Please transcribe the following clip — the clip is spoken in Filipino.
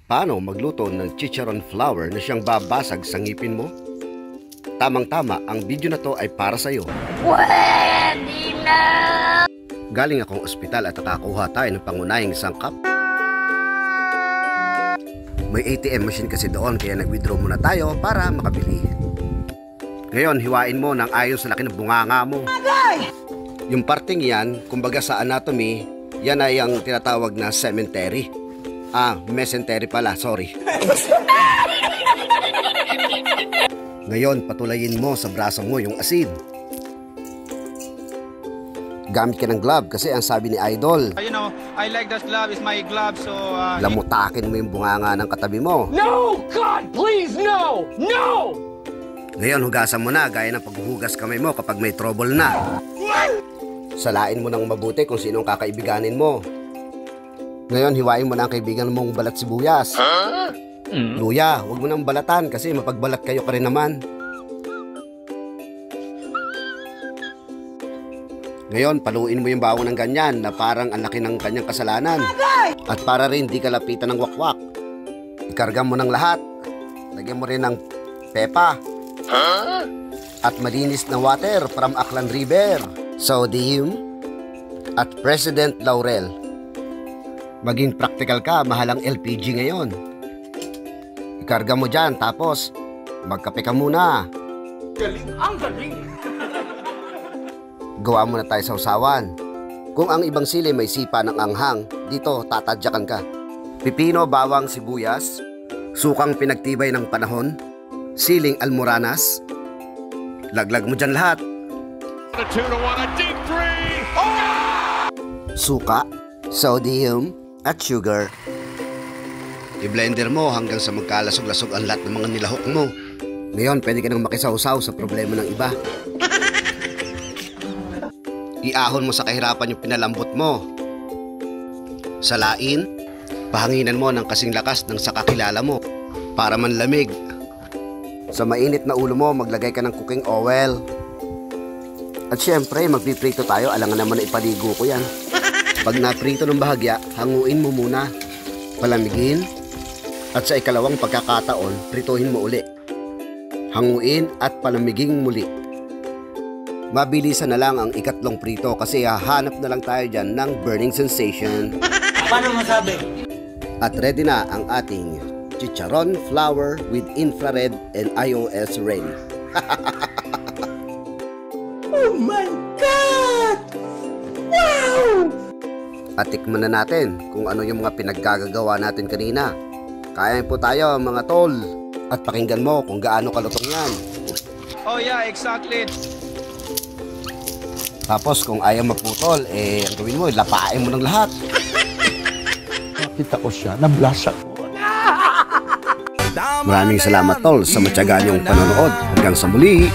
Paano magluto ng chicharon flour na siyang babasag sa ngipin mo? Tamang-tama, ang video na to ay para sa iyo. Pwede na! Galing akong ospital at nakakuha tayo ng pangunahing sangkap. May ATM machine kasi doon kaya nag-withdraw muna tayo para makabili. Ngayon, hiwain mo ng ayos sa laki ng bunganga mo. Yung parting yan, kumbaga sa anatomy, yan ay ang tinatawag na cemetery. Mesentery pala, sorry. Ngayon, patulayin mo sa braso mo yung asin. Gamit ka ng glove kasi ang sabi ni Idol, You know, I like that glove, it's my glove, so... lamutakin mo yung bunganga ng katabi mo. No! God, please, no! No! Ngayon, hugasan mo na gaya ng paghuhugas kamay mo kapag may trouble na. Salain mo ng mabuti kung sino ang kakaibiganin mo. Ngayon, hiwain mo na ang kaibigan mong balat sibuyas. Luya, huwag mo nang balatan kasi mapagbalat kayo ka rin naman. Ngayon, paluin mo yung bawang ng ganyan na parang ang laki ng kanyang kasalanan. At para rin di kalapitan ng wakwak. Ikarga mo ng lahat. Lagyan mo rin ng pepa. At malinis na water from Aklan River, sodium at President Laurel. Maging practical ka, mahalang LPG ngayon. Ikarga mo dyan, tapos magkape ka muna. Galing, ang galing! Gawa muna tayo sa usawan. Kung ang ibang sili may sipa ng anghang, dito tatadyakan ka. Pipino, bawang, sibuyas, sukang pinagtibay ng panahon, siling almoranas. Laglag mo dyan lahat. Suka, sodium, at sugar. I-blender mo hanggang sa magkalasog-lasog ang lahat ng mga nilahok mo. Ngayon, pwede ka nang makisawsaw sa problema ng iba. Iahon mo sa kahirapan yung pinalambot mo. Salain, pahanginan mo ng kasing lakas ng sa kakilala mo para manlamig. Sa mainit na ulo mo, maglagay ka ng cooking oil. At syempre, magpiprito tayo. Alangan naman na ipaligo ko yan. Pag naprito ng bahagya, hanguin mo muna. Palamigin. At sa ikalawang pagkakataon, prituhin mo uli. Hanguin at palamiging muli. Mabilisan na lang ang ikatlong prito kasi hahanap na lang tayo dyan ng burning sensation. Paano masabi? At ready na ang ating chicharon flour with infrared and iOS ready. Oh my God! Wow! At tikman na natin kung ano yung mga pinaggagawa natin kanina. Kaya po tayo mga tol. At pakinggan mo kung gaano kalutong yan. Oh yeah, exactly. Tapos kung ayaw maputol, ang gawin mo, lapain mo ng lahat. Nakita ko siya, nablasa ko. Maraming salamat tol sa matyaga niyong panonood. Hanggang sa muli.